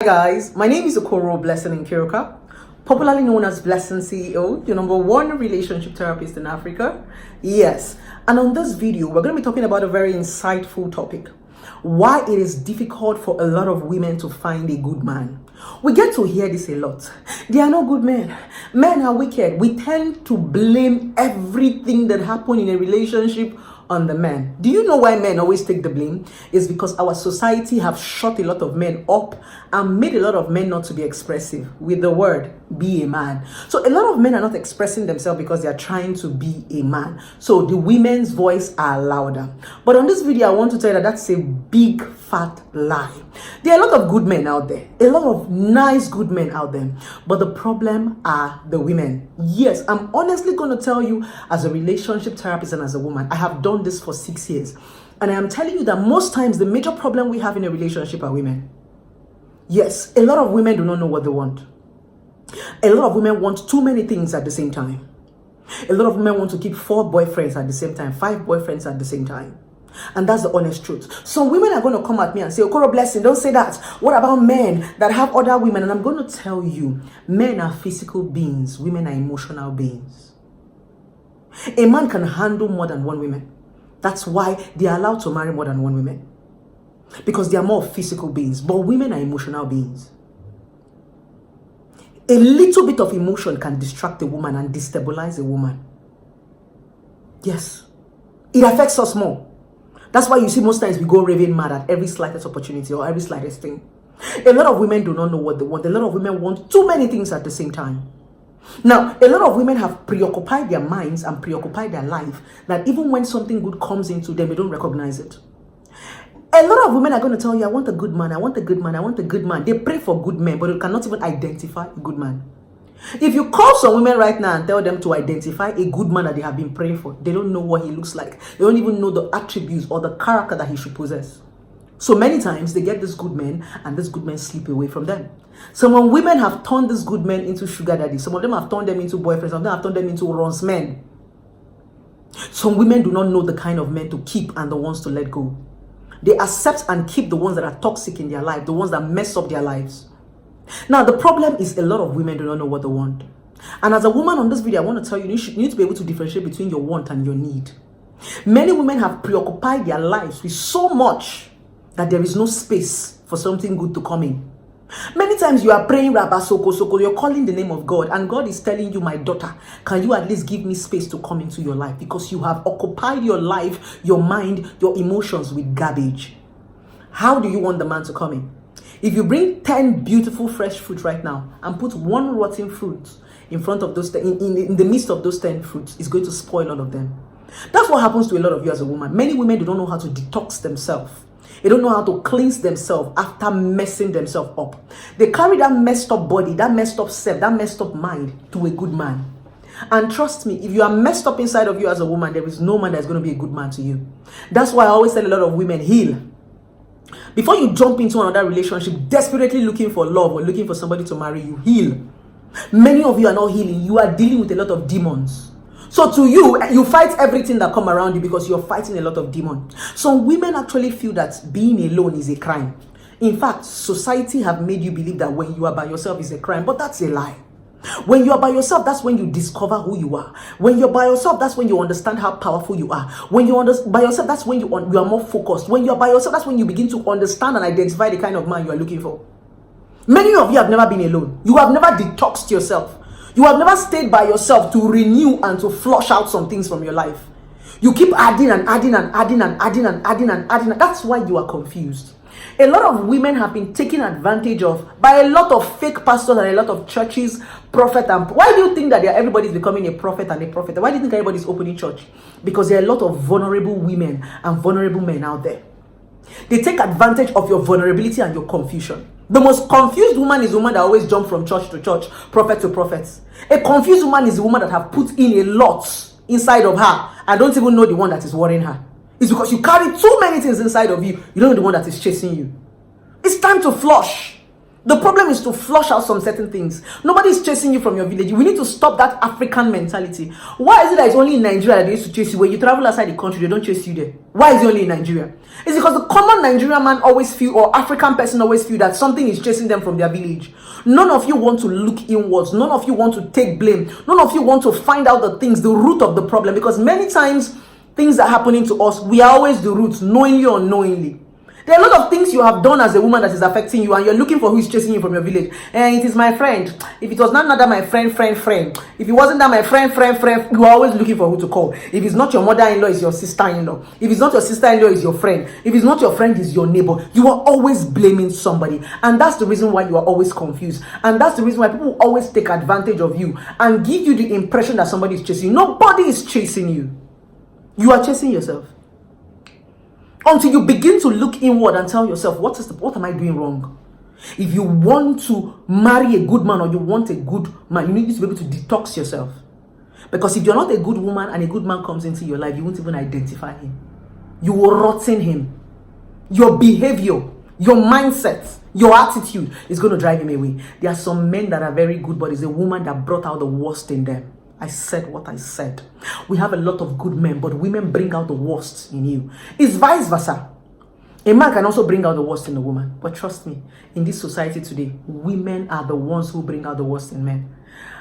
guys, my name is Okoro Blessing Nkiruka, popularly known as Blessing CEO, the #1 relationship therapist in Africa. Yes, and on this video, we're going to be talking about a very insightful topic: why it is difficult for a lot of women to find a good man. We get to hear this a lot. There are no good men. Men are wicked. We tend to blame everything that happened in a relationship on the men. Do you know why men always take the blame? It's because our society have shut a lot of men up and made a lot of men not to be expressive with the word be a man. So a lot of men are not expressing themselves because they are trying to be a man. So the women's voice are louder. But on this video, I want to tell you that that's a big fat lie. There are a lot of good men out there, a lot of nice good men out there, but the problem are the women. Yes, I'm honestly going to tell you, as a relationship therapist and as a woman, I have done this for 6 years, and I am telling you that most times the major problem we have in a relationship are women. Yes, a lot of women do not know what they want. A lot of women want too many things at the same time. A lot of women want to keep 4 boyfriends at the same time, 5 boyfriends at the same time. And that's the honest truth. Some women are going to come at me and say, Okoro Blessing, don't say that. What about men that have other women? And I'm going to tell you, men are physical beings. Women are emotional beings. A man can handle more than one woman. That's why they are allowed to marry more than one woman. Because they are more physical beings. But women are emotional beings. A little bit of emotion can distract a woman and destabilize a woman. Yes. It affects us more. That's why you see most times we go raving mad at every slightest opportunity or every slightest thing. A lot of women do not know what they want. A lot of women want too many things at the same time. Now, a lot of women have preoccupied their minds and preoccupied their life that even when something good comes into them, they don't recognize it. A lot of women are going to tell you, I want a good man, I want a good man, I want a good man. They pray for good men, but they cannot even identify a good man. If you call some women right now and tell them to identify a good man that they have been praying for, they don't know what he looks like. They don't even know the attributes or the character that he should possess. So many times they get this good men and this good men slip away from them. Some women have turned these good men into sugar daddies. Some of them have turned them into boyfriends. Some of them have turned them into runs men. Some women do not know the kind of men to keep and the ones to let go. They accept and keep the ones that are toxic in their life, the ones that mess up their lives. Now, the problem is a lot of women do not know what they want. And as a woman on this video, I want to tell you, you need to be able to differentiate between your want and your need. Many women have preoccupied their lives with so much that there is no space for something good to come in. Many times you are praying, Rabba Soko Soko, you're calling the name of God, and God is telling you, my daughter, can you at least give me space to come into your life? Because you have occupied your life, your mind, your emotions with garbage. How do you want the man to come in? If you bring 10 beautiful fresh fruit right now and put 1 rotten fruit in front of those, in the midst of those 10 fruits, it's going to spoil all of them. That's what happens to a lot of you as a woman. Many women do not know how to detox themselves. They don't know how to cleanse themselves after messing themselves up. They carry that messed up body, that messed up self, that messed up mind to a good man. And trust me, if you are messed up inside of you as a woman, there is no man that's going to be a good man to you. That's why I always tell a lot of women, heal. Before you jump into another relationship, desperately looking for love or looking for somebody to marry you, heal. Many of you are not healing. You are dealing with a lot of demons. So to you, you fight everything that come around you because you're fighting a lot of demons. Some women actually feel that being alone is a crime. In fact, society have made you believe that when you are by yourself is a crime, but that's a lie. When you are by yourself, that's when you discover who you are. When you're by yourself, that's when you understand how powerful you are. When you're by yourself, that's when you are more focused. When you're by yourself, that's when you begin to understand and identify the kind of man you are looking for. Many of you have never been alone. You have never detoxed yourself. You have never stayed by yourself to renew and to flush out some things from your life. You keep adding and adding and adding and adding and adding and adding. That's why you are confused. A lot of women have been taken advantage of by a lot of fake pastors and a lot of churches, prophet. And why do you think that everybody's becoming a prophet and a prophet? Why do you think everybody's opening church? Because there are a lot of vulnerable women and vulnerable men out there. They take advantage of your vulnerability and your confusion. The most confused woman is the woman that always jumps from church to church, prophet to prophet. A confused woman is the woman that have put in a lot inside of her and don't even know the one that is worrying her. It's because you carry too many things inside of you. You don't know the one that is chasing you. It's time to flush. The problem is to flush out some certain things. Nobody is chasing you from your village. We need to stop that African mentality. Why is it that it's only in Nigeria that they used to chase you? When you travel outside the country, they don't chase you there. Why is it only in Nigeria? It's because the common Nigerian man always feel, or African person always feel, that something is chasing them from their village. None of you want to look inwards. None of you want to take blame. None of you want to find out the things, the root of the problem. Because many times, things are happening to us. We are always the roots, knowingly or unknowingly. There are a lot of things you have done as a woman that is affecting you, and you're looking for who is chasing you from your village. And it is my friend. If it was not that my friend. If it wasn't that my friend, you are always looking for who to call. If it's not your mother-in-law, it's your sister-in-law. If it's not your sister-in-law, it's your friend. If it's not your friend, it's your neighbor. You are always blaming somebody. And that's the reason why you are always confused. And that's the reason why people always take advantage of you and give you the impression that somebody is chasing you. Nobody is chasing you. You are chasing yourself. Until you begin to look inward and tell yourself, what am I doing wrong? If you want to marry a good man, or you want a good man, you need to be able to detox yourself. Because if you're not a good woman and a good man comes into your life, you won't even identify him. You will rotten him. Your behavior, your mindset, your attitude is going to drive him away. There are some men that are very good, but it's a woman that brought out the worst in them. I said what I said. We have a lot of good men, but women bring out the worst in you. It's vice versa. A man can also bring out the worst in a woman. But trust me, in this society today, women are the ones who bring out the worst in men.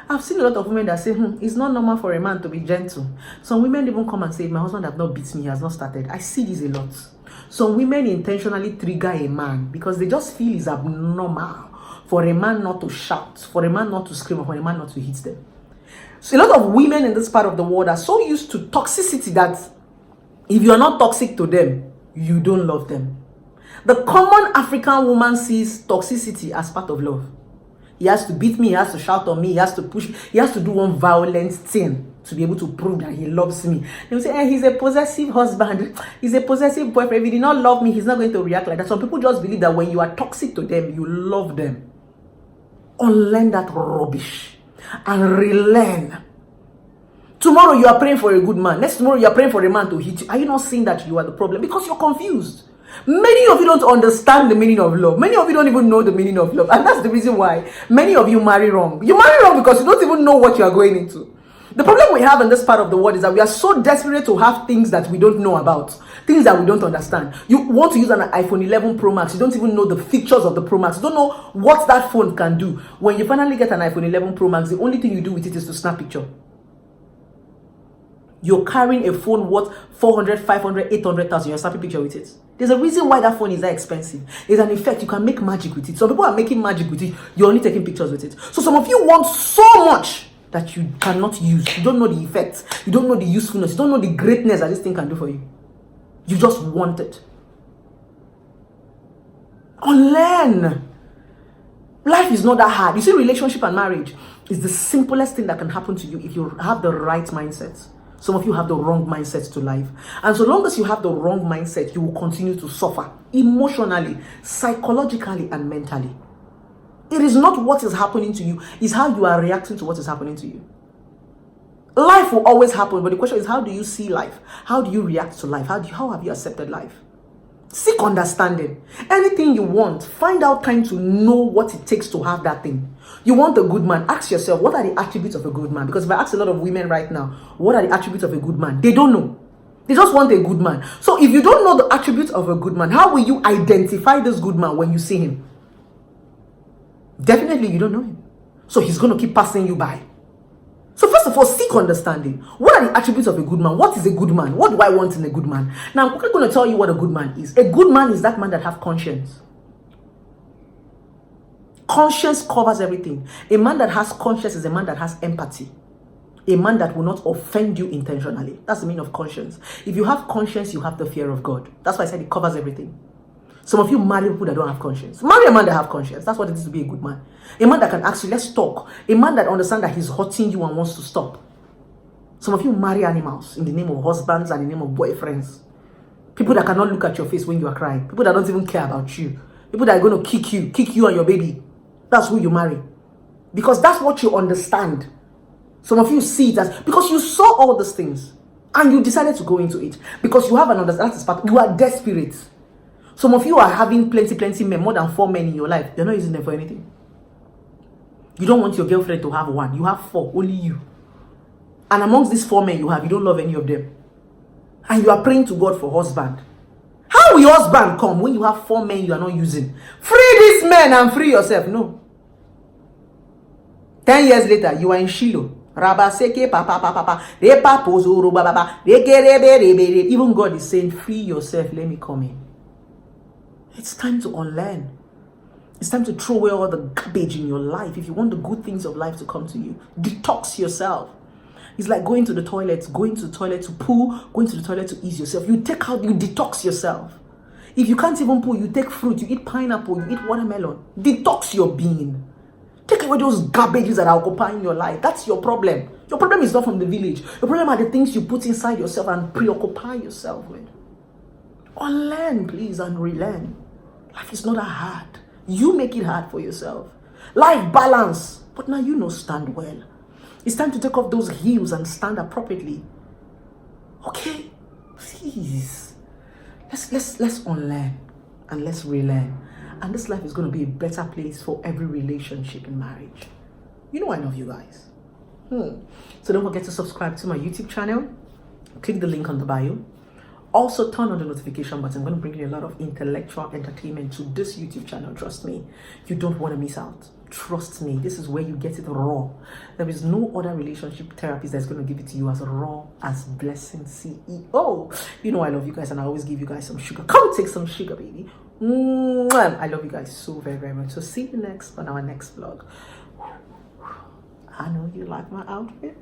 I've seen a lot of women that say, it's not normal for a man to be gentle. Some women even come and say, my husband has not beat me, he has not started. I see this a lot. Some women intentionally trigger a man because they just feel it's abnormal for a man not to shout, for a man not to scream, or for a man not to hit them. So a lot of women in this part of the world are so used to toxicity that if you are not toxic to them, you don't love them. The common African woman sees toxicity as part of love. He has to beat me, he has to shout on me, he has to push, he has to do one violent thing to be able to prove that he loves me. They will say, he's a possessive husband, he's a possessive boyfriend. If he did not love me, he's not going to react like that. Some people just believe that when you are toxic to them, you love them. Unlearn that rubbish and relearn. Tomorrow you are praying for a good man. Next tomorrow you are praying for a man to hit you. Are you not seeing that you are the problem? Because you're confused. Many of you don't understand the meaning of love. Many of you don't even know the meaning of love. And that's the reason why many of you marry wrong. You marry wrong because you don't even know what you are going into. The problem we have in this part of the world is that we are so desperate to have things that we don't know about. Things that we don't understand. You want to use an iPhone 11 Pro Max. You don't even know the features of the Pro Max. You don't know what that phone can do. When you finally get an iPhone 11 Pro Max, the only thing you do with it is to snap picture. You're carrying a phone worth 400, 500, 800,000. You're snapping picture with it. There's a reason why that phone is that expensive. There's an effect. You can make magic with it. Some people are making magic with it. You're only taking pictures with it. So some of you want so much that you cannot use. You don't know the effects. You don't know the usefulness. You don't know the greatness that this thing can do for you. You just want it. Unlearn. Life is not that hard. You see, relationship and marriage is the simplest thing that can happen to you if you have the right mindset. Some of you have the wrong mindset to life. And so long as you have the wrong mindset, you will continue to suffer emotionally, psychologically, and mentally. It is not what is happening to you, it's how you are reacting to what is happening to you. Life will always happen, but the question is, how do you see life? How do you react to life? How have you accepted life? Seek understanding. Anything you want, find out time to know what it takes to have that thing. You want a good man, ask yourself, what are the attributes of a good man? Because if I ask a lot of women right now, what are the attributes of a good man? They don't know. They just want a good man. So if you don't know the attributes of a good man, how will you identify this good man when you see him? Definitely you don't know him. So he's going to keep passing you by. So first of all, seek understanding. What are the attributes of a good man? What is a good man? What do I want in a good man? Now, I'm quickly going to tell you what a good man is. A good man is that man that has conscience. Conscience covers everything. A man that has conscience is a man that has empathy. A man that will not offend you intentionally. That's the meaning of conscience. If you have conscience, you have the fear of God. That's why I said it covers everything. Some of you marry people that don't have conscience. Marry a man that have conscience. That's what it is to be a good man. A man that can ask you, let's talk. A man that understands that he's hurting you and wants to stop. Some of you marry animals in the name of husbands and in the name of boyfriends. People that cannot look at your face when you are crying. People that don't even care about you. People that are going to kick you and your baby. That's who you marry. Because that's what you understand. Some of you see it as, because you saw all these things and you decided to go into it. Because you have an understanding, you are desperate. Some of you are having plenty men, more than 4 men in your life. You're not using them for anything. You don't want your girlfriend to have 1. You have 4, only you. And amongst these 4 men you have, you don't love any of them. And you are praying to God for husband. How will your husband come when you have 4 men you are not using? Free these men and free yourself. No. 10 years later, you are in Shiloh. Even God is saying, free yourself, let me come in. It's time to unlearn. It's time to throw away all the garbage in your life. If you want the good things of life to come to you, detox yourself. It's like going to the toilet to poo, going to the toilet to ease yourself. You detox yourself. If you can't even poo, you take fruit, you eat pineapple, you eat watermelon. Detox your being. Take away those garbages that are occupying your life. That's your problem. Your problem is not from the village. Your problem are the things you put inside yourself and preoccupy yourself with. Unlearn, please, and relearn. Life is not that hard. You make it hard for yourself. Life balance. But now you know stand well. It's time to take off those heels and stand appropriately. Okay? Please. Let's unlearn and let's relearn. And this life is going to be a better place for every relationship in marriage. You know I love you guys. So don't forget to subscribe to my YouTube channel. Click the link on the bio. Also turn on the notification button. I'm going to bring you a lot of intellectual entertainment to this YouTube channel. Trust me. You don't want to miss out. Trust me. This is where you get it raw. There is no other relationship therapist that's going to give it to you as raw as Blessing CEO. You know I love you guys and I always give you guys some sugar. Come take some sugar, baby. I love you guys so very, very much. So see you next on our next vlog. I know you like my outfit.